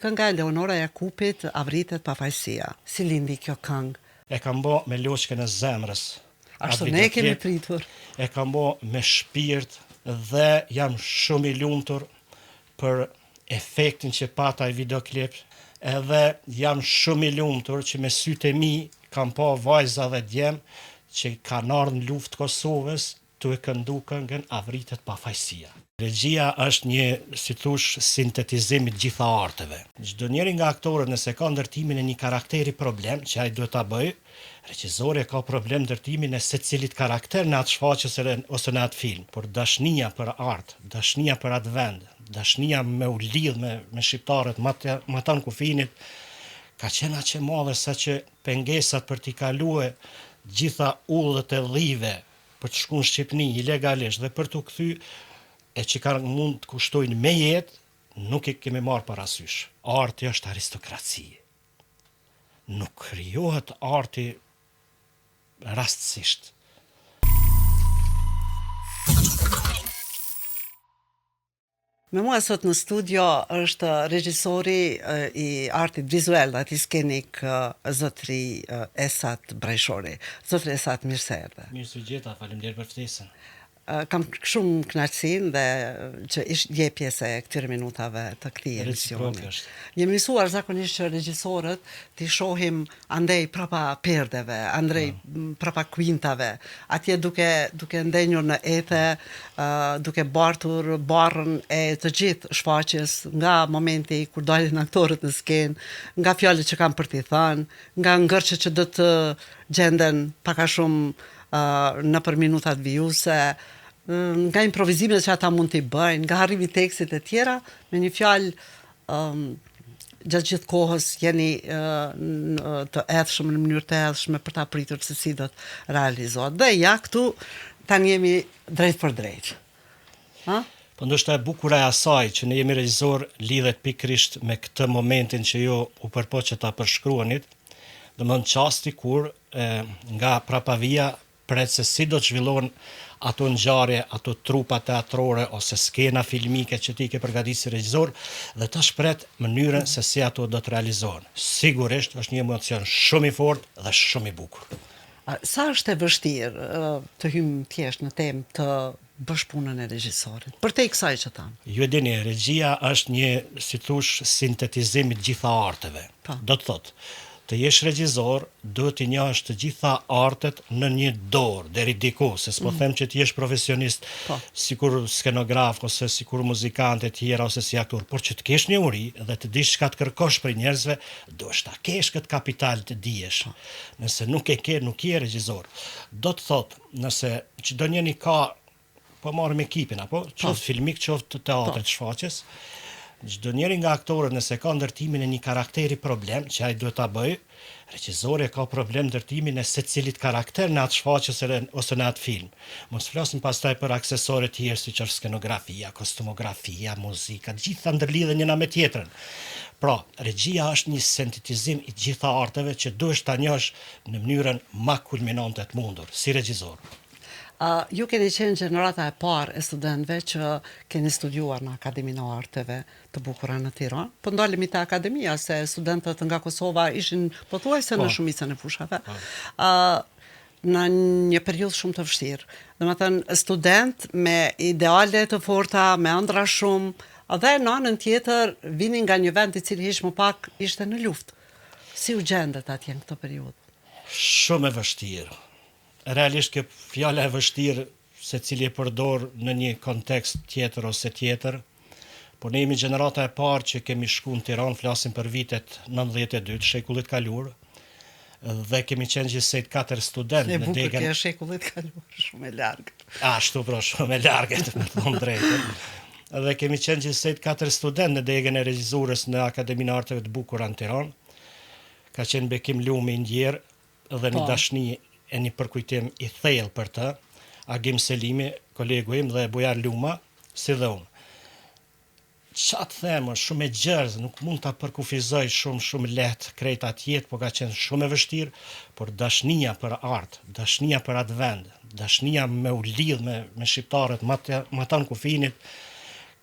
Kënga e Leonora Jakupit, Avritet pafajësia. Si lindi kjo këngë? E kam bo me loqën e zemrës. Ashtu ne kemi pritur. E kam bo me shpirt dhe jam shumë i lumtur për efektin që pata i videoklip, edhe jam shumë i lumtur që me sytë e mi kam pa vajza dhe djem që kanë ardhur në luftë Kosovës të e këndu këngën Avritet pafajësia. Regjia është një, si thush, sintetizim i gjitha arteve. Çdo njeri nga aktorët nëse ka ndërtimin e një karakteri problem, që ai duhet ta bëjë, regjizori ka problem ndërtimin e secilit karakter në atë shfaqjes ose në atë film. Por dashnia për art, dashnia për atë vend, dashnia me u lidh me shqiptarët, ma tanë kufinit, ka qenë aq e madhe sa që pengesat për t'i kaluar gjitha udhët e dhive për të shkuar në Shqipni ilegalisht dhe për t'u kthy e që kanë mund të kushtojnë me jetë, nuk e kemi marrë parasysh. Arti është aristokraci. Nuk krijohet arti rastësisht. Me mua sot në studio është regjisori i artit vizual, ati skenik, zotri Esat Brajshori. Zotri Esat, mirë se erdhe. Mirë se gjeta, faleminderit për ftesën. Kam shumë kënaqësinë dhe që je pjesë e këtyre minutave të këtij emisioni. Jemi mësuar zakonisht që regjisorët t'i shohim andej prapa perdeve, andej prapa kuintave, atje duke ndenjur në ete, duke bartur barrën e të gjithë shfaqjes, nga momenti kur dalin aktorët në skenë, nga fjalët që kanë për t'i thënë, nga ngërçet që do të gjenden pak a shumë në për minutat vijuse, nga improvizimet që ata mund t'i bëjnë, nga harrimi tekstit e tjera, me një fjalë gjatë gjithë kohës jeni të edhshëm në mënyrë të edhshme për ta pritur se si do të realizohet. Dhe ja këtu tani jemi drejt për drejt. Po ndoshta e bukura e asaj që ne jemi regjisor lidhet pikërisht me këtë momentin që ju u përpoqët ta përshkruanit, domthon çasti kur nga prapavia pret se si do të zhvillohen ato ngjarje, ato trupa teatrore ose skena filmike që ti ke përgatitur si regjisor dhe ta shpret mënyrën se si ato do të realizohen. Sigurisht është një emocion shumë i fortë dhe shumë i bukur. Sa është e vështirë të hym thjesht në temë të bësh punën e regjisorit? Përtej kësaj që tham. Ju e dini, regjia është një, si thush, sintetizim i të gjitha arteve. Do të thotë, të jesh regjisor, duhet të njohësh të gjitha artet në një dorë, deri diku, se s'po them që të jesh profesionist, sikur skenograf, ose sikur muzikant e tjera, ose si aktor, por që të kesh një uri dhe të dish çka të kërkosh për njerëzve, duhet ta kesh këtë kapital të dijesh. Nëse nuk e ke, nuk je regjisor. Do të thotë, nëse çdo njeri ka, po marrim ekipin, apo qoftë filmik, qoftë teatrit, shfaqjes, çdo njeri nga aktorët nëse ka ndërtimin e një karakteri problem, që ai duhet ta bëjë, regjizori ka problem ndërtimin e secilit karakter në atë shfaqjes ose në atë film. Mos flasim pastaj për aksesorë të tjerë siç është skenografia, kostumografia, muzika, të gjitha ndërlidhen njëna me tjetrën. Pra, regjia është një sintetizim i gjitha arteve që duhesh ta njohësh në mënyrën më kulminante të mundur si regjisor. Ju keni qenë gjenerata e parë e studentëve që keni studiuar në Akademinë e Arteve të bukura në Tiranë. Po ndalemi te akademia se studentët nga Kosova ishin pothuajse në shumicën e fushave. Në një periudhë shumë të vështirë. Domethënë student me ideale të forta, me ëndra shumë, dhe në anën tjetër vini nga një vend i cili hiç më pak ishte në luftë. Si u gjendet atje në këtë periudhë? Shumë e vështirë. Realisht kjo fjala e vështirë se cili e përdor në një kontekst tjetër ose tjetër, por ne jemi gjenerata e parë që kemi shku në Tiranë, flasim për vitet 92 të shekullit kaluar, dhe kemi qenë gjithsej 4 studentë në degën. E bukur kjo shekullit kaluar, shumë e largët. Ashtu pra, shumë e largët, me thonë drejtën. Dhe kemi qenë gjithsej 4 studentë në degën e regjisurës në Akademinë e Arteve të bukura në Tiranë. Ka qenë Bekim Lumi ndjer dhe një dashni e një përkujtim i thellë për të, Agim Selimi, kolegu im, dhe Bujar Luma, si dhe unë. Qa të themë, shumë e gjerë, nuk mund të përkufizoj shumë lehtë krejt atjet, po ka qenë shumë e vështirë, por dashnia për art, dashnia për atë vend, dashnia me u lidh me shqiptarët, ma tanë kufinit,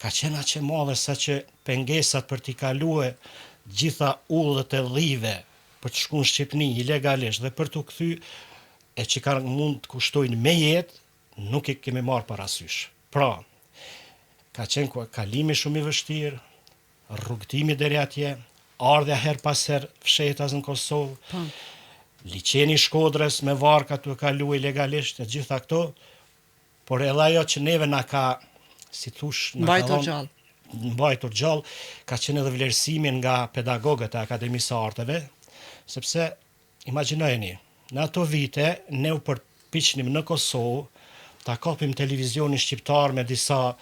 ka qenë aq e madhe sa që pengesat për t'i kaluar gjitha udhët e dhive për të shku në Shqipni ilegalisht dhe për të kthy e që ka mund të kushtojnë me jetë, nuk e kemi marrë parasysh. Pra, ka qenë kalimi shumë i vështirë, rrugtimi deri atje, ardhja her pas her fshetas në Kosovë, liçeni Shkodrës me varka të kalu ilegalisht e gjitha këto, por edhe ajo që neve na ka, si thush, mbajtur gjallë, ka qenë edhe vlerësimin nga pedagogët e Akademisë së Arteve, sepse, imagjinojeni, në ato vite, ne u përpiqnim në Kosovë, ta kapim televizionin shqiptar me disa,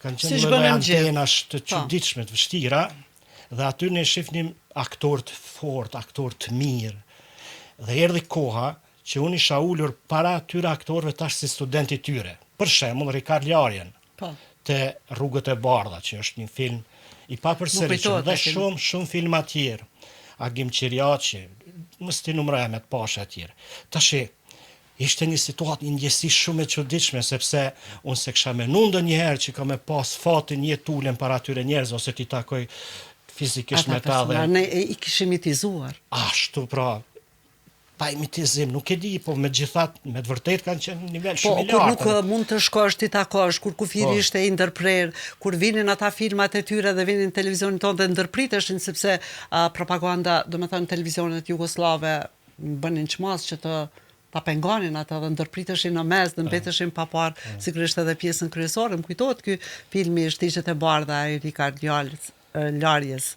kanë qenë lloj antenash të çuditshme të vështira, dhe aty ne shifnim aktor të fortë, aktor të mirë. Dhe erdhi koha që unë isha ulur para atyre aktorëve tash si student i tyre. Për shembull Rikard Larjen, te Rrugët e Bardha, që është një film i papërsëritshëm, dhe shumë filma tjerë. Agim Qiriaqi, mos ti numëroj me të pasha tjerë. Tash ishte një situatë, një ndjesi shumë e çuditshme, sepse unë se kisha menuar ndonjëherë që kam pas fatin një tulen para atyre njerëz ose ti takoj fizikisht me ta dhe... Ne i kishim imitizuar. Ashtu pra, pa imitizim, nuk e di, po me gjithat, me të vërtet kanë qenë nivel shumë i lartë. Kur nuk mund të shkosh ti takosh, kur kufiri ishte i ndërprer, kur vinin ata filmat e tyre dhe vinin në televizionin tonë dhe ndërpriteshin, sepse propaganda, do me thënë televizionet jugoslave, bënin çmas që ta pengonin ata dhe ndërpriteshin në mes dhe mbeteshin pa parë, sigurisht edhe pjesën kryesore. Më kujtohet ky filmi Shtigjet e Bardha i Rikard Larjes.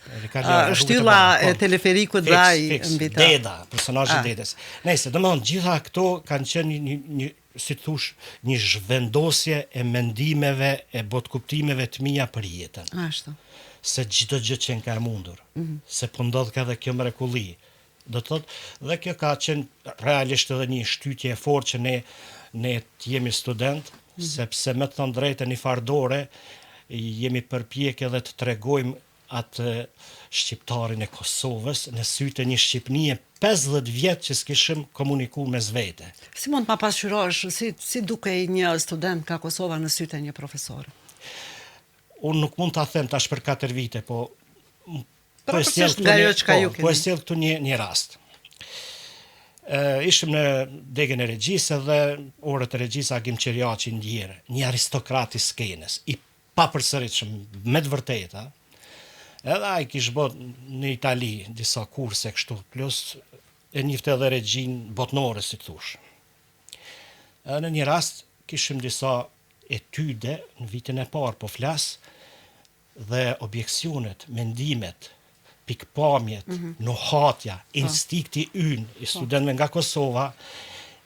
Shtylla e teleferikut dhe ai mbi të. Deda, personazhi Dedës. Nëse domethënë gjitha këto kanë qenë një si thush, një zhvendosje e mendimeve e botkuptimeve të mia për jetën. Ashtu. Se çdo gjë që ka mundur, se po ndodh ka edhe kjo mrekulli. Do të thotë, dhe kjo ka qenë realisht edhe një shtytje e fortë që ne jemi student, sepse me të thënë drejtën i fardore, jemi përpjekje edhe të tregojmë atë shqiptarin e Kosovës në sytë e një Shqipnie 50 vjetë që s'kishim komuniku me zvete. Si mund ma pasqyrosh, si duke një student ka Kosova në sytë e një profesor? Unë nuk mund të them tash për 4 vite, po e sjell këtu një rast. Ishim në degën e regjisë dhe orët e regjisë Agim Qiriaqi ndjerë, një aristokrat i skenës, i papërsëritshëm me të vërteta. Edhe ai kishte bërë në Itali disa kurse kështu, plus e njifte edhe regjin botnore, si thush. Në një rast kishim disa etyde në vitin e parë, po flas, dhe objeksionet, mendimet, pikpamjet, nuhatja, instikti ynë i studentëve nga Kosova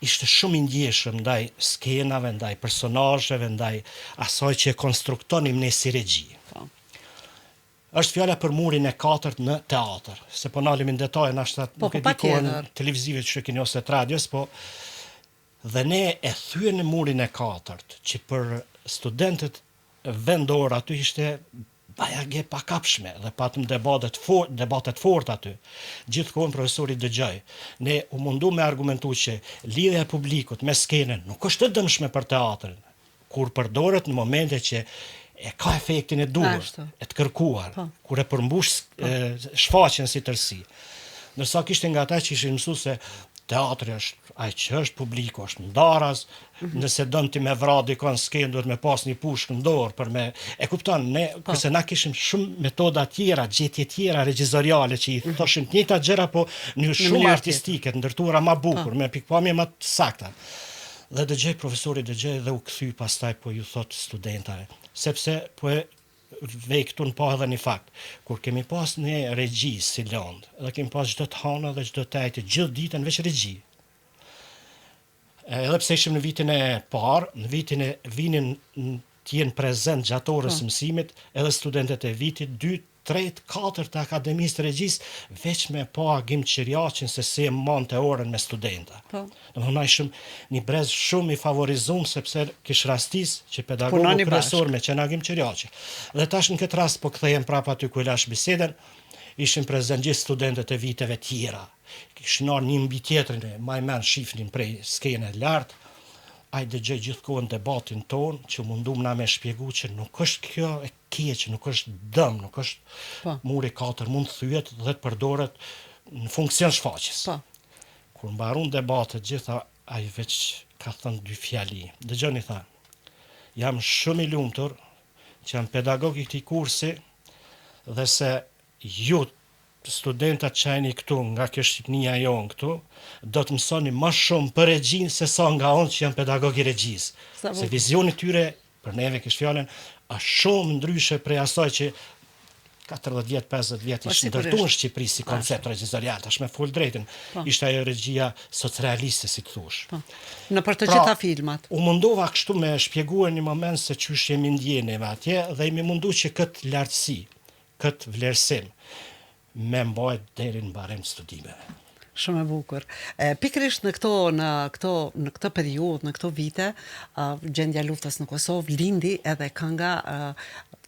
ishte shumë i ndjeshëm ndaj skenave, ndaj personazheve, ndaj asaj që e konstruktonim ne si regji. Është fjala për murin e 4 në teatr, se po nalim në detaj, nuk e di kohën televizive që keni ose të radios, po dhe ne e thyen në murin e 4 që për studentët vendor aty ishte bajage pa kapshme dhe patëm debatet fort aty. Gjithkohën profesori dëgjoj. Ne u mundu me argumentu që lidhja e publikut me skenën nuk është e dëmshme për teatrin, kur përdoret në momente që e ka efektin e duhur, e të kërkuar, kur e përmbush shfaqjen si tërësi. Ndërsa kishte nga ata që ishin mësu se teatri është ai që është publiku, është ndaras, nëse dëm ti me vra dikon skenë, duhet me pas një pushkë në dorë për me... E kupton, ne, përse na kishim shumë metoda tjera, gjetje tjera regjizoriale që i thoshin të njëjta gjëra, po në shumë artistike, të ndërtuara ma bukur, me pikpamje ma të sakta. Dhe dëgjoj profesori dhe u kthy pastaj po ju thot studentave, sepse po e vej këtu në pa edhe një fakt. Kur kemi pas një regji si Lond, edhe kemi pas çdo të hana dhe çdo të ajtë, gjithë ditën veç regji. Edhe pse ishim në vitin e parë, në vitin e vinin të jenë prezent gjatë orës mësimit, edhe studentët e vitit 2, 3, 4 të Akademisë të Regjisë, veç me pa Agim Qiriaqin se si e mante orën me studenta. Domethënë ishim një brez shumë i favorizum, sepse kish rastis që pedagogu kryesor me qenë Agim Qiriaqi. Dhe tash në këtë rast po kthehem prapa aty ku e lash biseden, ishin prezent gjithë studentët e viteve tjera. Kishin ardhur një mbi tjetrin, më men shifnin prej skene lart. ai dëgjoj gjithkohën debatin ton, që mundum na me shpjegu që nuk është kjo e keq, nuk është dëm, nuk është muri 4, mund thyet dhe të përdoret në funksion shfaqjes. Kur mbarun debatet gjitha, ai veç ka thënë 2 fjali. Dëgjoni, tha, jam shumë i lumtur që jam pedagog i këtij kursi dhe se ju studentat që jeni këtu nga kjo Shqipnia jonë këtu, do të mësoni më shumë për regjinë se sa nga unë që jam pedagog i regjisë. Se vizioni tyre, për neve kështë fjallën, është shumë ndryshe prej asaj që 40 vjet, 50 vjet ishtë ndërtu në Shqipëri si koncept regjizorial, tash me full drejtën, ishte ajo regjia socrealiste, si të thush. Në për të gjitha filmat. U mundova kështu me shpjeguar një moment se qysh jemi ndjeneve atje, dhe imi mundu që këtë lartësi, këtë vlerësim, me mbajt deri në mbarim studimeve. Shumë e bukur. Pikërisht në këtë periudhë, në këto vite, gjendja luftës në Kosovë lindi edhe kënga,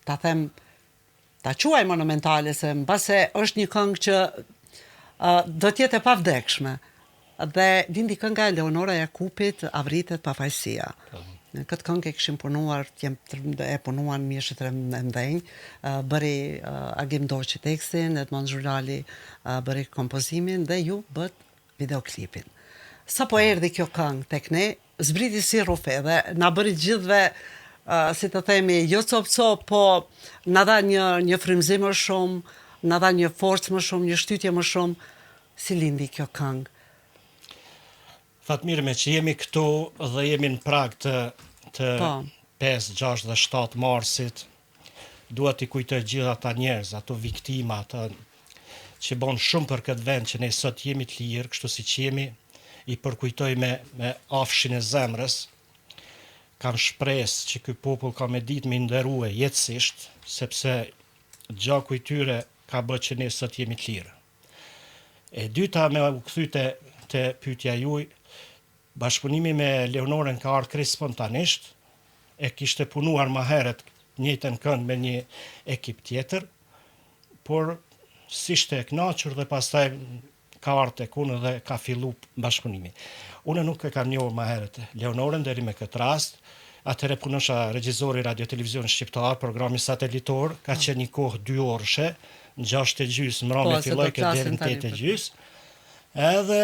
ta quaj monumentale, se mbase është një këngë që do t'jetë e pavdekshme. Dhe lindi kënga Leonora Jakupit, Avritet pafajësia. Në këtë këngë e këshim punuar, e punuan mishët e mdhenjë, bëri Agim Doqi tekstin, Edmond Zhurali bëri kompozimin dhe ju bët videoklipin. Sa po erdhi kjo këngë tek ne, zbriti si rufe dhe na bëri gjithve, si të themi, jo cop-cop, po na dha një frymëzim më shumë, na dha një forcë më shumë, një shtytje më shumë, si lindi kjo këngë. Thatë mirë, me që jemi këtu dhe jemi në prag të 5, 6 dhe 7 marsit, duhet t'i kujtoj gjitha ata njerëz, ato viktima, ata që bon shumë për këtë vend që ne sot jemi të lirë, kështu si që jemi, i përkujtoj me afshin e zemrës. Kam shpresë që ky popull ka me ditë me nderue jetësisht, sepse gjaku i tyre ka bë që ne sot jemi të lirë. E dyta, me u kthy te pyetja juaj, bashkëpunimi me Leonorën ka ardhur krejt spontanisht, e kishte punuar më herët njëjtën këngë me një ekip tjetër, por s'ishte e kënaqur dhe pastaj ka ardhur tek unë dhe ka fillu bashkëpunimi. Unë nuk e kam njohur më herët Leonorën deri me këtë rast. Atëherë punosha regjizori Radio Televizion Shqiptar, programi satelitor, ka qenë një kohë 2 orëshe, në 6:30 mbrëmje filloi këtë deri në 8:30. Edhe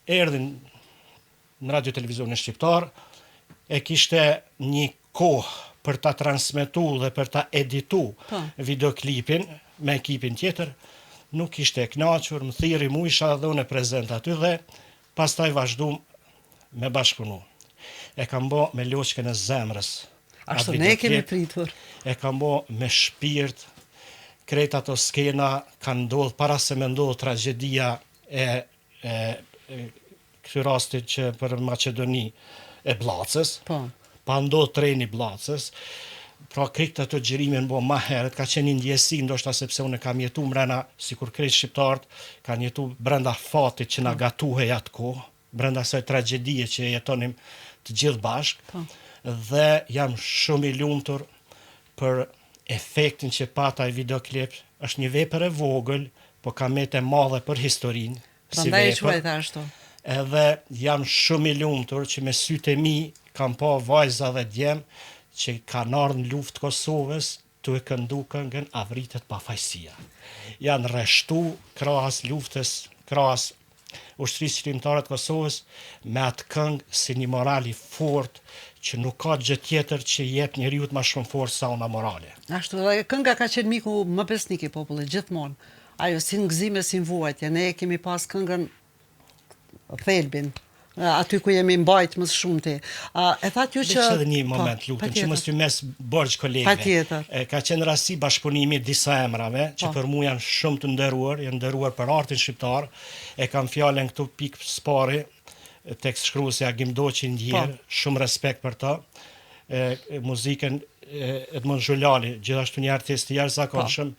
erdhin në Radio Televizionin Shqiptar, e kishte një kohë për ta transmetuar dhe për ta edituar videoklipin me ekipin tjetër, nuk ishte e kënaqur, më thirri mu, isha dhe unë prezent aty dhe pastaj vazhdum me bashkëpunu. E kam bo me loqken e zemrës. Ashtu ne kemi pritur. E kam bo me shpirt, krejt ato skena kanë ndodhur para se me ndodhë tragedia e këtë rastit që për Macedoni e Bllacës, pa ndodhë treni Bllacës, pra krejt ato gjërimin bo ma herët, ka qenë një ndjesi, ndoshta sepse unë kam jetu mrena, si kur krejt shqiptarët, kanë jetu brenda fatit që na gatuhej atë kohë, brenda saj tragedie që jetonim të gjithë bashkë, dhe jam shumë i lumtur për efektin që pata i videoklip, është një vepër e vogël, po ka metë e madhe për historinë, si vepër. Edhe jam shumë i lumtur që me sytë e mi kam pa vajza dhe djem që kanë ardhur në luftë Kosovës tu e këndu këngën Avritet pafajësia. Janë rreshtu krahas luftës, krahas ushtrisë qëllimtare të Kosovës me atë këngë si një moral i fortë që nuk ka gjë tjetër që jep njeriu më shumë forcë sa ona morale. Ashtu, dhe kënga ka qenë miku më besnik i popullit gjithmonë. Ajo si në gëzime, si në vuajtje, ne kemi pas këngën thelbin, aty ku jemi mbajt më shumëti. E thatë ju që... Dhe që dhe një moment, lutem, që mos t'ju mes borgj kolegëve. Ka qenë rasti bashkëpunimi disa emrave, që për mu janë shumë të nderuar për artin shqiptar, e kam fjallën këtu pikë spari, tekst shkruesi Agim Doqi ndjerë, shumë respekt për ta, muzikën Edmond Zhulali, gjithashtu një artist i jashtëzakonshëm,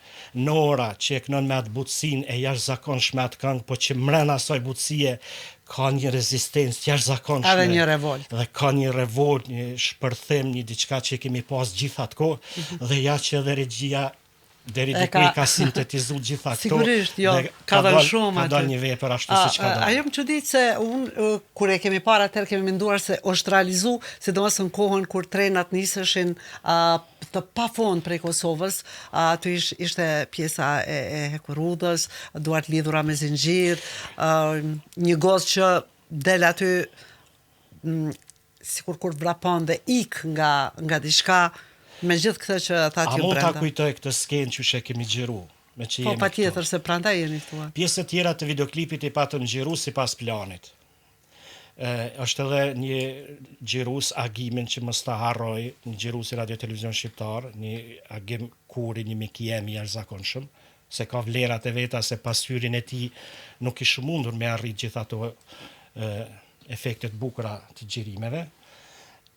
Nora, që e kënon me atë butësinë e jashtëzakonshme atë këngë, po që mrena asaj butësie ka një rezistencë jashtëzakonshme. Edhe një revolt. Dhe ka një revolt, një shpërthim, një diçka që kemi pas gjithë atë kohë, dhe ja që edhe regjia deri diku ka sintetizuar gjitha këto. Sigurisht, jo, ka dhënë shumë aty. Ka dalë një vepër ashtu siç ka dalë. Ajo më çudit se unë kur e kemi parë atëherë kemi menduar se është realizu, sidomos në kohën kur trenat niseshin të pafund prej Kosovës, aty ishte pjesa e Hekurudhës, duart lidhura me zinxhir, një gozë që del aty sikur kur vrapon dhe ik nga diçka. Me gjithë këtë që tha ti brenda. A mund ta kujtoj këtë skenë që she kemi xhiru, me që jemi. Po patjetër se prandaj jeni këtu. Pjesët tjera të videoklipit i patëm xhiru sipas planit. Është edhe një xhirus agimin që mos ta harroj, një xhirus i Radio Televizion Shqiptar, një agim kuri, një mikiem i jashtëzakonshëm, se ka vlerat e veta se pasqyrin e tij nuk ishte mundur me arrit gjithë ato efektet bukura të xhirimeve.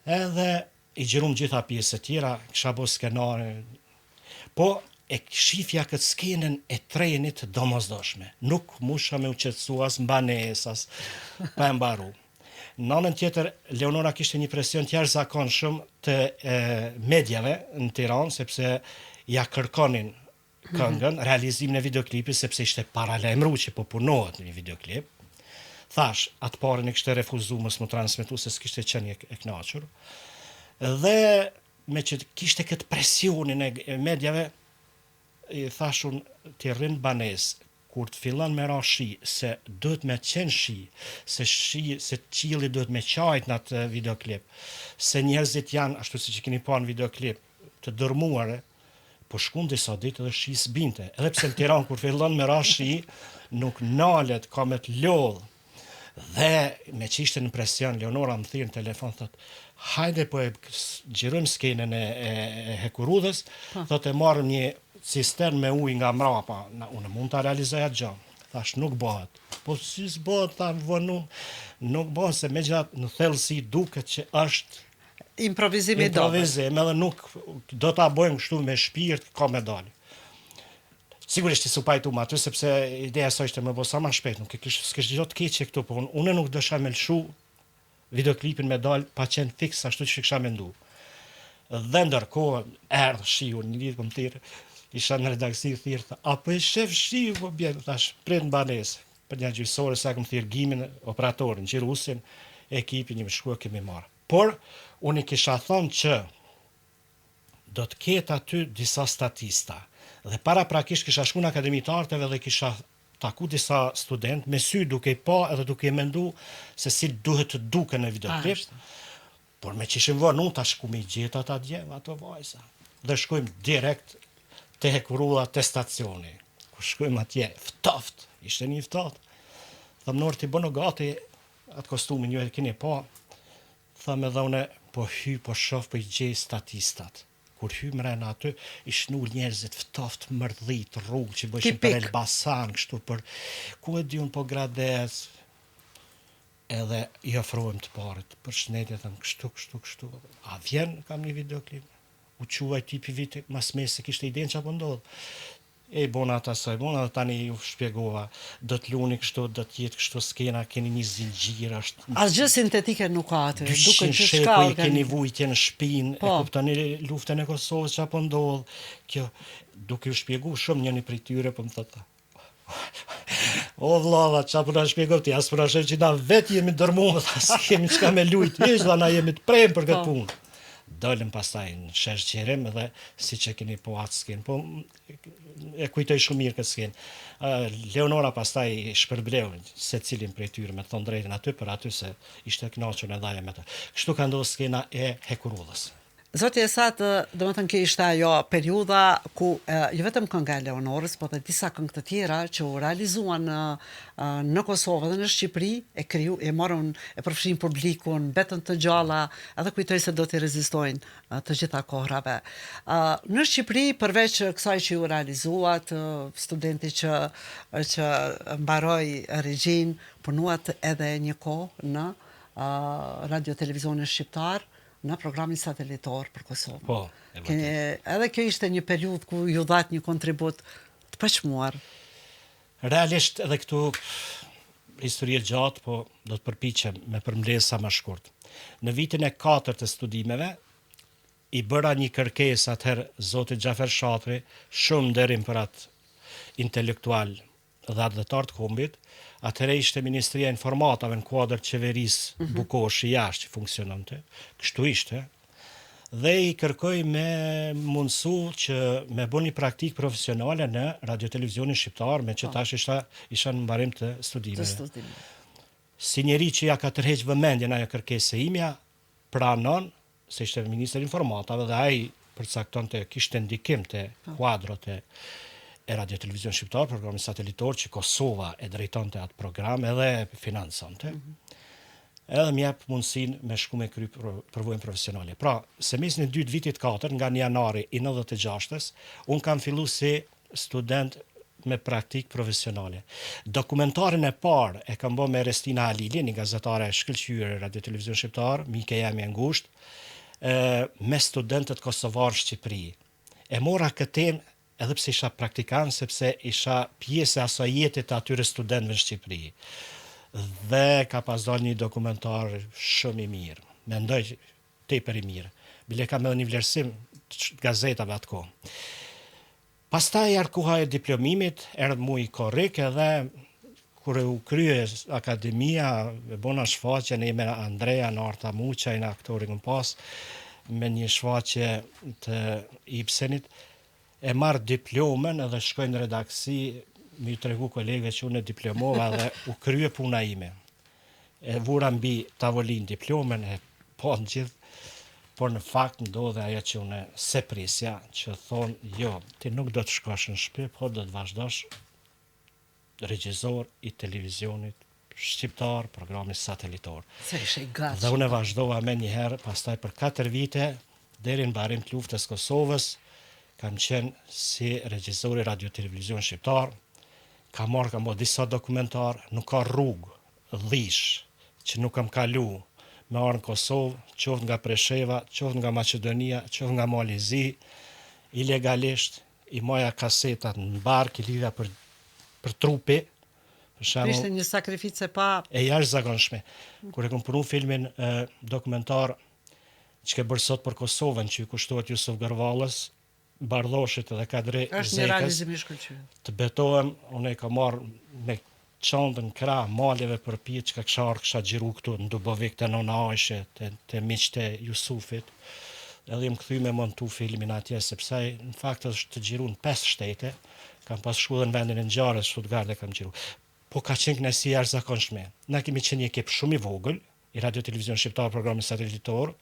Edhe i xhirum gjitha pjesët tjera, kisha bo skenare, po e shifja këtë skenën e trenit domosdoshme. Nuk musha me u qetësu as mbanes, as pa e mbaru. Në anën tjetër, Leonora kishte një presion të jashtëzakonshëm të medjave në Tiranë, sepse ja kërkonin këngën, realizimin e videoklipit, sepse ishte paralajmëru që po punohet në një videoklip. Thash, atë parën e kishte refuzu mos më transmetu, se s'kishte qenë e kënaqur. Dhe me që kishte këtë presionin e medjave, i thashun të rrinë banes, kur të fillon me ra shi, se duhet me qenë shi, se qili duhet me qajt në atë videoklip, se njerëzit janë, ashtu si që keni pa në videoklip, të dërmuare, po shkun disa ditë dhe shi s'binte. Edhe pse në Tiranë, kur fillon me ra shi, nuk nalet, ka me të lodhë. Dhe me që ishte në presion, Leonora më thirë në telefon, thot, hajde po e gjirëm skenën e Hekurudhës, thot e marrëm një cistern me ujë nga mrapa, unë mund të realizoj atë gjë. Thash, nuk bëhet. Po si s'bëhet, tha vënum, nuk bëhet, se me gjatë në thellësi duket që është improvizimi edhe nuk do ta bëjmë kështu me shpirt, ka me dalë. Sigurisht i supajtu ma aty, sepse ideja sa ishte me bo sa ma shpejt, nuk s'kesh gjot keqe këtu, po unë nuk dësha me lëshu videoklipin me dalë pa qenë fix ashtu që kisha mendu. Dhe ndërkohë, erdhë shiu, një ditë për më thirë, isha në redaksi thirë, apo e shef shiu, po bjenë, thash, prit në banesë, për një gjysore, sa këmë thirë gimin, operatorin, gjirusin, ekipin, një më shkua kemi marë. Por, unë i kisha thonë që do të ketë aty disa statista, dhe para prakisht kisha shku në Akademi të Arteve dhe kisha taku disa student, me sy duke i pa edhe duke i mendu se si duhet të duke në videoklip, por me që ishim vërë nuk ta shku me i gjitha ta djeva ato vajsa. Dhe shkujmë direkt te Hekurudha te stacioni, ku shkujmë atje, ftoft, ishte një ftoft. Thëmë nërë t'i bënë gati atë kostumin, ju e keni pa, thëmë edhe une, po hy, po shof, po i gjej statistat. Kur hymë rena aty, i shnur njerëzit ftoft, mërdhit, rrugë, që bëshin për Elbasan, kështu për, ku e di unë po Grades, edhe i ofrojmë të parit, për shnetje, thëmë, kështu, a vjen, kam një videoklip, u quaj tipi viti, mas mes se kishte idenë që apo ndodhë, e i bona ata sa i bona, dhe tani ju shpjegova, do të luni kështu, do të jetë kështu skena, keni një zinxhir, është... Asgjë sintetike nuk ka aty, 200 shepo i keni vujtje në shpinë, e kuptoni luftën e Kosovës që apo ndodhë, kjo, duke ju shpjegu shumë njëni prej tyre, po më thotë, o vllava, qa përna shpjegov ti, as përna shef që na vetë jemi dërmuar, as kemi çka me lujt, dhe na jemi të prejmë për këtë punë. Dolëm pastaj në shesh qerim edhe si që keni po atë skenë, po e kujtoj shumë mirë këtë skenë. Leonora pastaj shpërbleu se cilin prej tyre me të thonë drejtën aty për aty se ishte kënaqur edhe ajo me të. Kështu ka ndodhur skena e Hekurudhës. Zoti Esat, do të thënë që ishte ajo periudha ku jo vetëm kënga e Leonorës, po dhe disa këngë të tjera që u realizuan në Kosovë dhe në Shqipëri, e morën, e përfshin publikun, betën të gjalla, edhe kujtoj se do të rezistojnë të gjitha kohrave. Në Shqipëri, përveç kësaj që ju realizuat, studenti që mbaroi regjin, punuat edhe një kohë në Radio Televizionin Shqiptar, në programin satelitor për Kosovë. Po, edhe kjo ishte një periudhë ku ju dhat një kontribut të pashmuar. Realisht edhe këtu histori e gjatë, po do të përpiqem me përmbledh sa më shkurt. Në vitin e 4 të studimeve, i bëra një kërkesë atëherë zotit Xhafer Shatri, shumë nderim për atë intelektual dhe ardhëtar të kombit. Atëherë ishte Ministria e Informatave në kuadër qeverisë Bukoshi jashtë që funksiononte. Kështu ishte. Dhe i kërkoj me mundësu që me bo një praktik profesionale në radio-televizionin shqiptar, me që tash isha në mbarim të studimeve. Si njeri që ja ka tërheq vëmendjen ajo kërkesë e imja, pranon se ishte Ministri i Informatave dhe ai përcakton të kishte ndikim të kuadrot e radio-televizion shqiptar, programin satelitor që Kosova e drejtonte atë program edhe financonte. Edhe më jep mundësinë me shku me kry përvojën profesionale. Pra, se mes në 2 vitit 4, nga një janari i 96-ës, unë kam fillu si student me praktik profesionale. Dokumentarin e parë e kam bo me Restina Halili, një gazetare shkëlqyre radio-televizion shqiptar, mike jam e ngusht, me studentët kosovarë Shqipëri. E mora këtë edhe pse isha praktikant, sepse isha pjesë e asaj jete të atyre studentëve në Shqipëri. Dhe ka pas dalë një dokumentar shumë i mirë. Mendoj tepër i mirë. Bile kam edhe një vlerësim të gazetave atë kohë. Pastaj erdhi koha e diplomimit, erdhi muji korrik edhe kur u krye akademia, e bona shfaqje në me Andrea, në Arta Muqaj, në aktorin në pas, me një shfaqje të Ibsenit, e marrë diplomen edhe shkoj në redaksi, mi tregu kolegëve që unë e diplomova dhe u krye puna ime. E vura mbi tavolin diplomen, e po në gjithë, por në fakt ndodhe ajo që unë se prisja, që thonë, jo, ti nuk do të shkosh në shtëpi, por do të vazhdosh regjizor i televizionit shqiptar, programi satelitor. Dhe unë e vazhdova me njëherë, pastaj për 4 vite, deri në mbarim të luftës Kosovës, kam qenë si regjizor i radio-televizion shqiptar, kam bo disa dokumentar, nuk ka rrugë, dhish, që nuk kam kalu me arë në Kosovë, qoftë nga Presheva, qoftë nga Macedonia, qoftë nga Malizi, ilegalisht, i moja kasetat në bark, i lidha për trupi. Ishte një sakrificë e jashtëzakonshme. Kur e kom punu filmin dokumentar që ke bërë sot për Kosovën, që i kushtohet Jusuf Gërvallës, Bardhoshit edhe Kadri Zekës, është një realizim i shkëlqyer. Të betohem, unë e ka marrë me çantën krah maleve për pjetë që kisha gjiru këtu në Dubovik të Nona Ajshe, të miqtë e Jusufit, edhe jam kthy me montu filmin atje, sepse në fakt është të gjiru në 5 shtete, kam pas shku dhe në vendin e ngjarjes, Stuttgart e kam gjiru. Po ka qenë kënaqësi e jashtëzakonshme. Na kemi qenë një ekip shumë i vogël, i radio-televizion shqiptar, programi satelitor,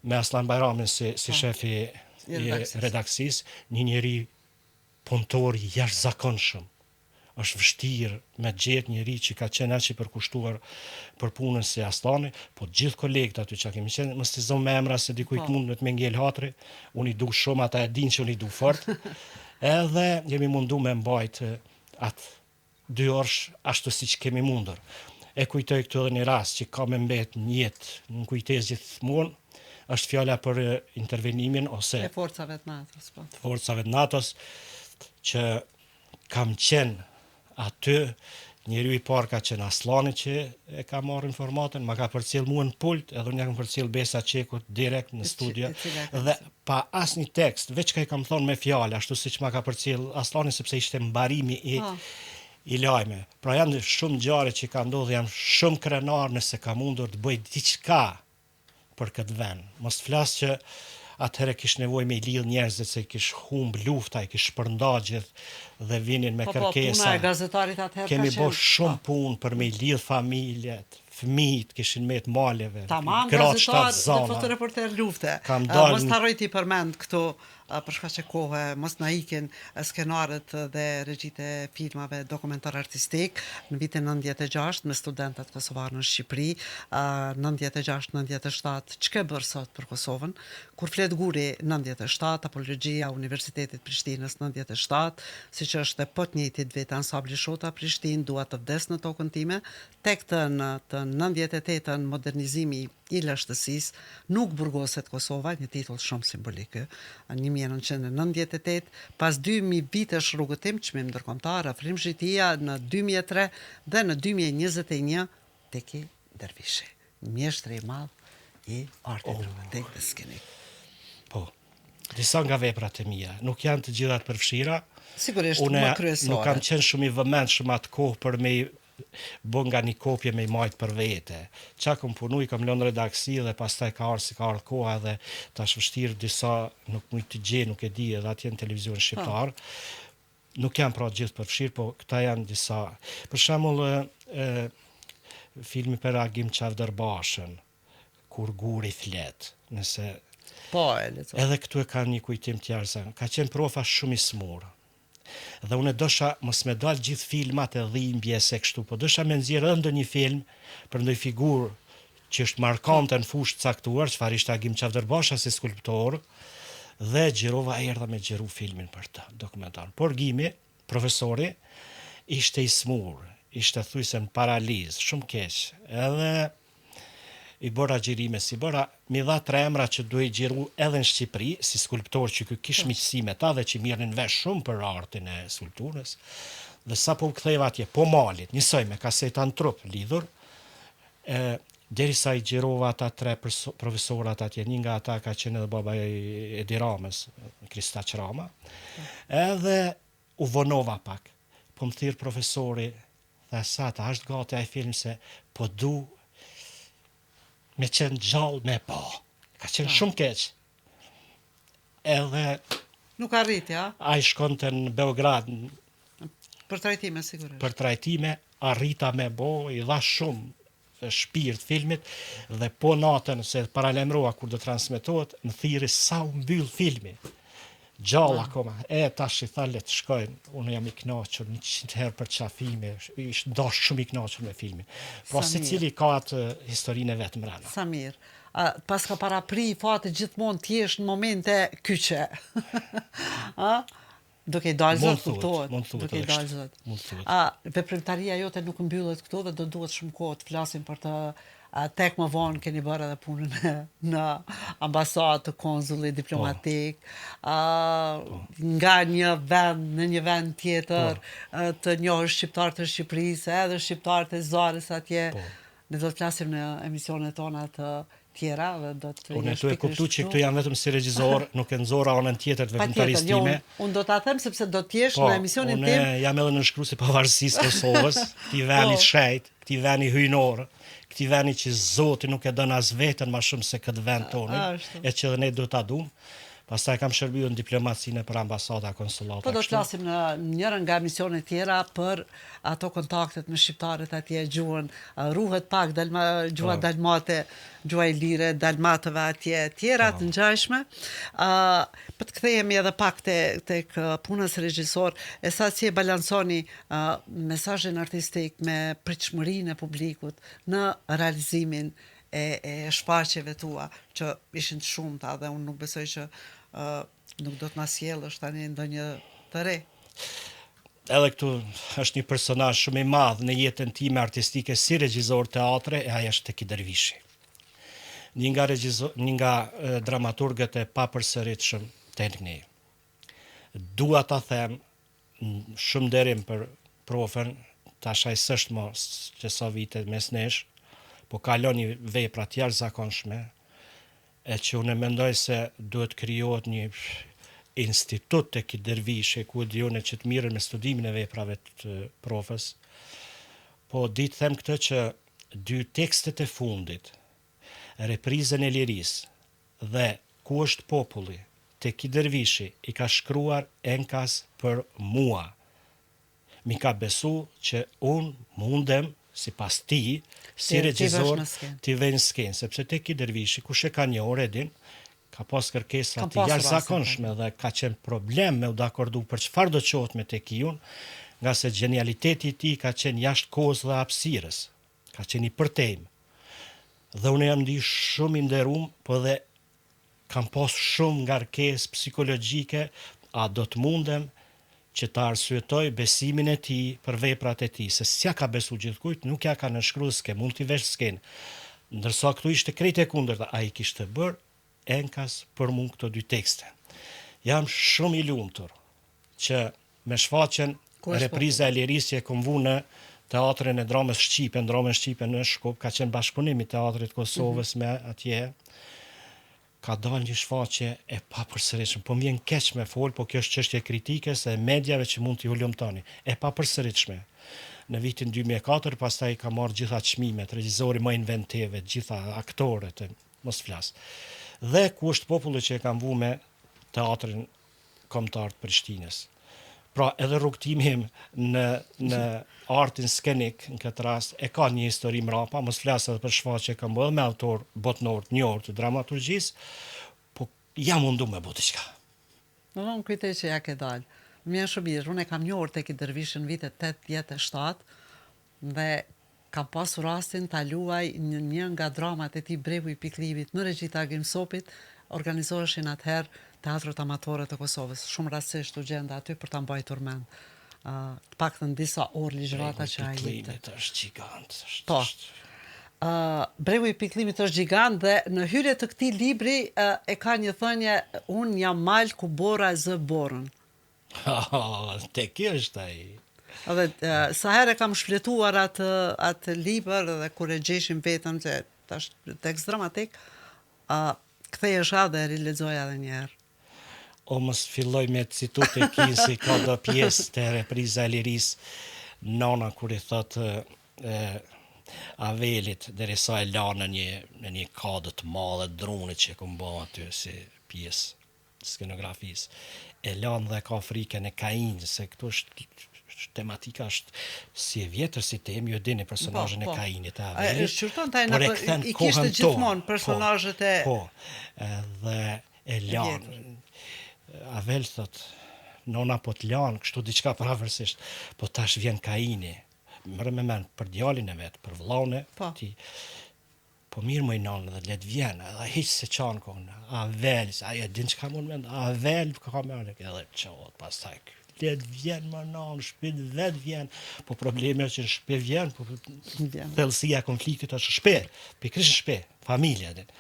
me Aslan Bajramin si shefi i redaksis, një njeri punëtor i jashtëzakonshëm. Është vështirë me gjetë njëri që ka qenë aq i përkushtuar për punën si Aslani, po gjithë kolegët aty që kemi qenë, mos të zon me emra se dikujt mund të më ngel hatri, unë i du shumë, ata e dinë që unë i du fort. Edhe jemi mundu me mbajt atë 2 orë ashtu siç kemi mundur. E kujtoj këtu edhe një rast që ka me mbet një jetë në kujtesë gjithmonë, është fjala për intervenimin ose e forcave të NATO-s, po. Forcave të NATO-s, që kam qenë aty, njeriu i parë ka qenë Aslani që e ka marrë informatën, ma ka përcjell mua në pult, edhe unë ja kam përcjell Besa Çekut direkt në studio, dhe pa asnjë tekst, veç ka i kam thonë me fjalë, ashtu siç ma ka përcjell Aslani, sepse ishte mbarimi i lajme. Pra janë shumë ngjarje që ka ndodhur, jam shumë krenar nëse ka mundur të bëj diçka për këtë vend. Mos flas që atëherë kish nevojë me i lidh njerëzit se kish humb lufta, i kish shpërnda gjithë dhe vinin me kërkesa. Puna e gazetarit atëherë kemi bërë shumë punë për me i lidh familjet, fëmijët kishin me të maleve, gratë 7 zona. Dhe fotoreporter lufte. Mos të harroj ti përmend këtu për shkak të kohë, mos na ikin skenarët dhe regjitë e filmave dokumentar artistik në vitin 96 me studentët kosovarë në Shqipëri, 96-97, ç'ke bërë sot për Kosovën? Kur flet Guri 97, apologjia Universitetit Prishtinës 97, siç është po të njëjtit vit ansambli Shota Prishtinë, dua të vdes në tokën time, tek të 98-ën modernizimi i lashtësisë, nuk burgoset Kosova, një titull shumë simbolik. 1998, pas 2000 vitesh rrugëtim, çmim ndërkombëtar, afrim zhitia në 2003 dhe në 2021 Teki Dervishi, mjeshtri i madh i artit dramatik dhe skenik. Po, disa nga veprat e mia, nuk janë të gjitha të përfshira. Sigurisht, Unë më kryesore. nuk kam qenë shumë i vëmendshëm atë kohë për me bën nga një kopje me i majtë për vete. Qa kom punu, i kam lënë redaksi dhe pastaj ka ardhur si ka ardhur koha dhe tash vështirë disa nuk mund të gjej, nuk e di edhe atje në televizion shqiptar. Nuk janë pra gjithë përfshirë, po këta janë disa. Për shembull filmi për Agim Qavdërbashën, kur guri flet, nëse Po, e lexoj. edhe këtu e ka një kujtim tjerë, ka qenë profa shumë i smur. Dhe unë dosha mos me dal gjithë filmat e dhimbje se kështu, po dosha me nxjerrë ndonjë film për ndonjë figurë që është markante në fushë caktuar, çfarë ishte Agim Qavdërbasha si skulptor, dhe xhirova erdha me xhiru filmin për të dokumentar. Por Gimi, profesori, ishte i smur, ishte thujse në paralizë, shumë keq. Edhe i bëra xhirime si bëra, mi dha 3 emra që duhej xhiru edhe në Shqipëri, si skulptor që kish miqësi me ta dhe që mirnin vesh shumë për artin e skulpturës. Dhe sa po u ktheva atje, po malit, njësoj me kaseta në trup lidhur, derisa i xhirova ata 3 profesorat atje, një nga ata ka qenë edhe baba i Edi Ramës, Kristaq Rama, edhe u vonova pak. Po më thirr profesori, dhe sa ta është gati ai film se po du me qenë gjallë me pa. Ka qenë shumë keq. Edhe Nuk arriti, a? ai shkonte në Beograd Për trajtime, sigurisht. për trajtime, arrita me bo, i dha shumë shpirt filmit, dhe po natën se paralemrova kur do transmetohet, më thiri sa u mbyll filmi. Gjallë akoma. Tash i tha le të shkojnë. Unë jam i kënaqur 100 herë për qafime. Ishtë dash shumë i kënaqur me filmin. Pra secili ka atë historinë e vet mbrana. Sa mirë. Pas ka para pri fate gjithmonë t'jesh në momente kyçe. Duke i dalë zot, kuptohet. Duke i dalë zot. Veprimtaria jote nuk mbyllet këtu dhe do duhet shumë kohë të flasim për të. Tek më vonë keni bërë edhe punën në ambasadë të konzullit diplomatik, nga një vend në një vend tjetër, të njohur shqiptar të Shqipërisë, edhe shqiptar të Zares atje. Ne do të flasim në emisionet tona të tjera dhe do të unë e kuptu që këtu janë vetëm si regjisor, nuk e nxora anën tjetër të veprimtarisë time. Unë do ta them sepse do të jesh në emisionin tim. Unë jam edhe nënshkrues i pavarësisë Kosovës, këtij vendi shejt, këtij vendi hyjnor, këtij vendi që Zoti nuk e don as veten më shumë se këtë vend tonë, e që ne do ta duam. Pastaj kam shërbyer në diplomacinë për ambasada, konsullata. Po do të flasim në njërin nga emisionet tjera për ato kontaktet me shqiptarët atje, gjuhën ruhet pak gjuha dalmate, gjuha ilire, dalmatëve atje, tjera të ngjashme. Po të kthehemi edhe pak tek puna së regjisor, e sa si e balanconi mesazhin artistik me pritshmërinë e publikut në realizimin e shfaqjeve tua, që ishin të shumta dhe unë nuk besoj që nuk do të na sjellësh tani ndonjë të re. Edhe këtu është një personazh shumë i madh në jetën time artistike si regjisor teatre, e ai është Teki Dervishi. Një nga dramaturgët e papërsëritshëm të ne. Dua ta them shumë nderim për profën, tash ai s'është më që sa vite mes nesh, po kalon një vepra të jashtëzakonshme, e që unë mendoj se duhet krijohet një institut Teki Dervishi, ku dione që të mirën me studimin e veprave të profës. Po ditë them këtë që 2 tekstet e fundit, Reprizën e lirisë dhe Ku është populli, Teki Dervishi i ka shkruar enkas për mua. Mi ka besu që unë mundem, si pas ti, si regjisor, ti vej në skenë, sepse Teki Dervishi, kush e ka një orë edin, ka pas kërkesa të jashtëzakonshme dhe ka qenë problem me u dakordu për çfarë do qohet me Tekiun, nga se genialiteti i tij ka qenë jashtë kohës dhe hapësirës, ka qenë i përtejmë. Dhe unë jam ndi shumë i nderuar, po dhe kam pas shumë ngarkesë psikologjike, a do të mundem që ta arsyetoj besimin e tij për veprat e tij, se s'ja ka besu gjithkujt, nuk ja ka nënshkruar s'ke mund t'i vesh skenë. Ndërsa këtu ishte krejt e kundërta, ai kishte bërë enkas për mua këto 2 tekste. Jam shumë i lumtur që me shfaqjen Repriza e lirisë që e kom vu në Teatrin e Dramës Shqipe në Shkup, ka qenë bashkëpunim i Teatrit Kosovës me atje. ka dalë një shfaqje e papërsëritshme. Po m'vjen keq me fol, po kjo është çështje kritike se medjave që mund t'i hulumtoni. E papërsëritshme. Në vitin 2004, pastaj ka marrë gjitha çmimet, regjizori më inventiv, gjitha aktorët, mos flas. Dhe ku është populli që e ka mvu me teatrin kombëtar të Prishtinës. Pra edhe rrugtimi im në artin skenik në këtë rast e ka një histori mrapa, mos flas edhe për shfaqje kam bërë me autor botnor të njohur të dramaturgjisë, po jam mundu me bëu diçka. Unë kujtoj që ja ke dalë. Më janë shumë mirë, unë e kam njohur tek i Dervishën vitet 87 dhe kam pasur rastin ta luaj në një nga dramat e tij Bregu i Piklimit në regji të Agim Sopit, organizoheshin atëherë teatrët amatore të Kosovës. Shumë rastësisht u gjenda aty për ta mbajtur mend. Të paktën disa orë ligjërata që ai Piklimit është gjigant. Po. Bregu i Piklimit është gjigant dhe në hyrje të këtij libri e ka një thënie, unë jam mal ku bora e zë borën. Te kjo është ai. Edhe sa herë kam shfletuar atë libër dhe kur e gjeshim vetëm se tash tekst dramatik, kthehesh dhe rilexoja edhe një herë. O mos filloj me citut e Kinsi, ka do pjesë të repriza e liris, nana kur i thot Avelit, derisa e la në një kadë të madhe drunit që e kom bë aty si pjesë skenografisë. E lan dhe ka frikën e Kainit, se këtu është tematika është si e vjetër si temë, ju dini personazhin e Kainit e Avelit. Shqyrton taj i kishte gjithmonë personazhet e... Po, dhe e lan. Avel thot, nona po t'lan, kështu diçka pavarësisht, po tash vjen Kaini, mërë me men për djalin e vetë, për vllaune, ti, po mirë më i nanë dhe let vjen, edhe hiq se qanë kohën, Avel, ajo din që ka mund mend, Avel ka mërë, edhe qohët, pastaj, let vjen më nanë, shpit vetë vjen, po probleme që në shpe vjen, po thellësia konfliktit është shpe, pikrish shpe, familja din.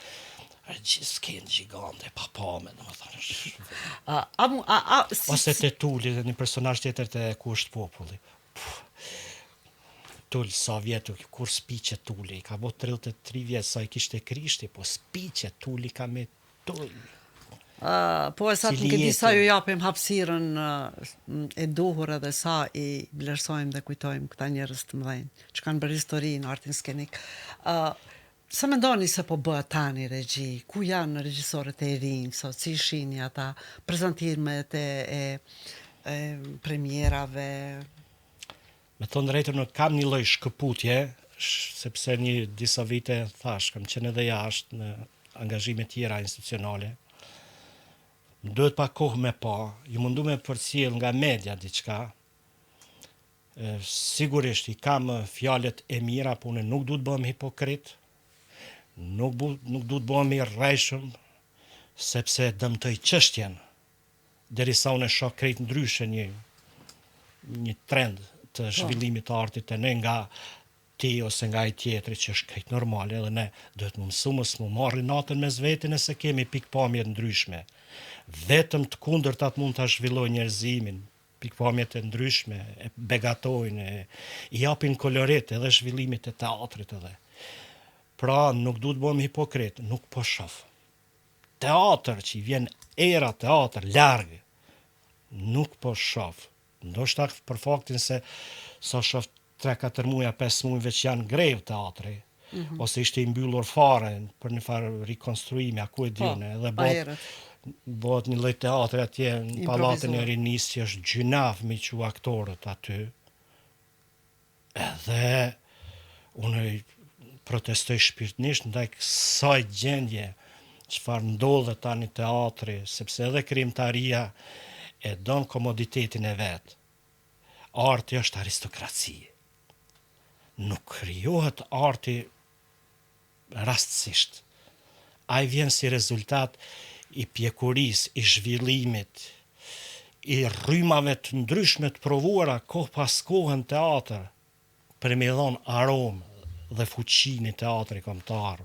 Gjithë skenë gjigante, papame, në më thënë. Ose të Tulli dhe një personazh tjetër të ku është populli. Tulli, sa vjetu, kur spiqe Tulli, ka bo 33 vjetë, sa i kishte Krishti, po spiqe Tulli ka me Tulli. Po e sa të në disa ju japim hapësirën e duhur edhe sa i vlerësojmë dhe kujtojmë këta njerëz të mëdhenj, që kanë bërë histori në artin skenik. Sa mendoni se po bëhet tani regji? Ku janë regjisorët e rinj sot? Si shihni ata prezantimet e premierave? Me thonë drejtën, nuk kam një lloj shkëputje, sepse disa vite thash, kam qenë edhe jashtë në angazhime tjera institucionale. Duhet pa kohë me pa, ju mundu me përcjell nga media diçka. Sigurisht i kam fjalët e mira, po unë nuk duhet bëhem hipokrit. Nuk duhet bëhem i rrejshëm, sepse dëmtoj çështjen, derisa unë shoh krejt ndryshe një trend të zhvillimit të artit, e ne nga ti ose nga i tjetri që është krejt normale, edhe ne duhet më mësu mos më marrin natën mes vete nëse kemi pikpamje të ndryshme. Vetëm të kundërtat mund ta zhvillojnë njerëzimin, pikpamjet e ndryshme, e begatojnë, i japin kolorit edhe zhvillimit të teatrit edhe. Pra, nuk duhet bëhem hipokrit, nuk po shoh. Teatr që i vjen era teatr larg, nuk po shoh. Ndoshta për faktin se sa shoh 3-4 muja, 5 muaj veç janë grev teatri, ose ishte i mbyllur fare për një farë rikonstruimi, ku e diune, edhe bëhet një lloj teatri atje në Pallatin e Rinisë që është gjynaf me që aktorët aty. Edhe unë protestoj shpirtnisht ndaj kësaj gjendje çfarë ndodhet tani teatri, sepse edhe krijimtaria e don komoditetin e vet. Arti është aristokraci. Nuk krijohet arti rastësisht. Ai vjen si rezultat i pjekurisë, i zhvillimit, i rrymave të ndryshme të provuara kohë pas kohë në teatr, për me dhënë aromë dhe fuqinë i teatrit kombëtar.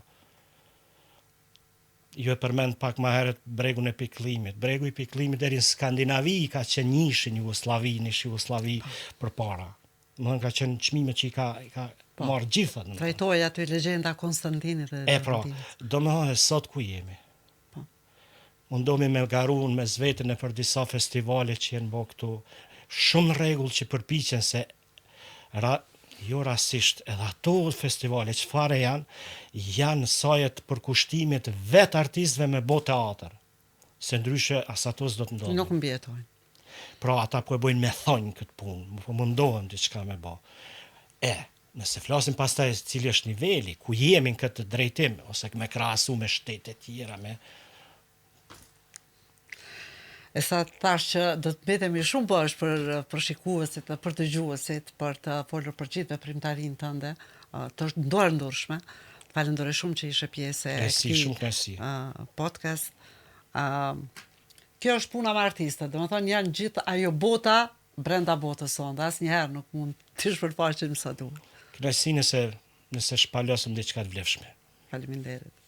Ju e përmend pak më herët Bregun e Piklimit. Bregu i Piklimit deri në Skandinavi ka qenë njëshi në Jugosllavi përpara. Domethënë ka qenë çmime që i ka marrë gjitha. Trajtoi aty legjenda Konstantinit dhe pra, domethënë sot ku jemi? mundohemi me garun me zvetën e për disa festivale që jenë bo këtu. Shumë rregull që përpiqen se jo rasisht, edhe ato festivale që fare janë sajet për kushtimit vetë artistëve me bo teatr. Se ndryshe as ato s'do të ndodhin. Nuk mbjetojnë. Pra ata po e bojnë me thonjë këtë punë, po mundohen diçka me bë. Nëse flasim pastaj cili është niveli, ku jemi në këtë drejtim, ose me krahasu me shtete tjera, E sa thash që do të mbetemi shumë bash për shikuesit dhe për dëgjuesit, për të folur për gjithë veprimtarinë tënde, të ndorshme. Falenderoj shumë që ishe pjesë e këtij podcast. Kjo është puna me artistët, domethënë janë gjithë ajo bota brenda botës sonde, asnjëherë nuk mund të shpërfaqen sa duhet. Kënaqësi nëse shpalosëm diçka të vlefshme. Faleminderit.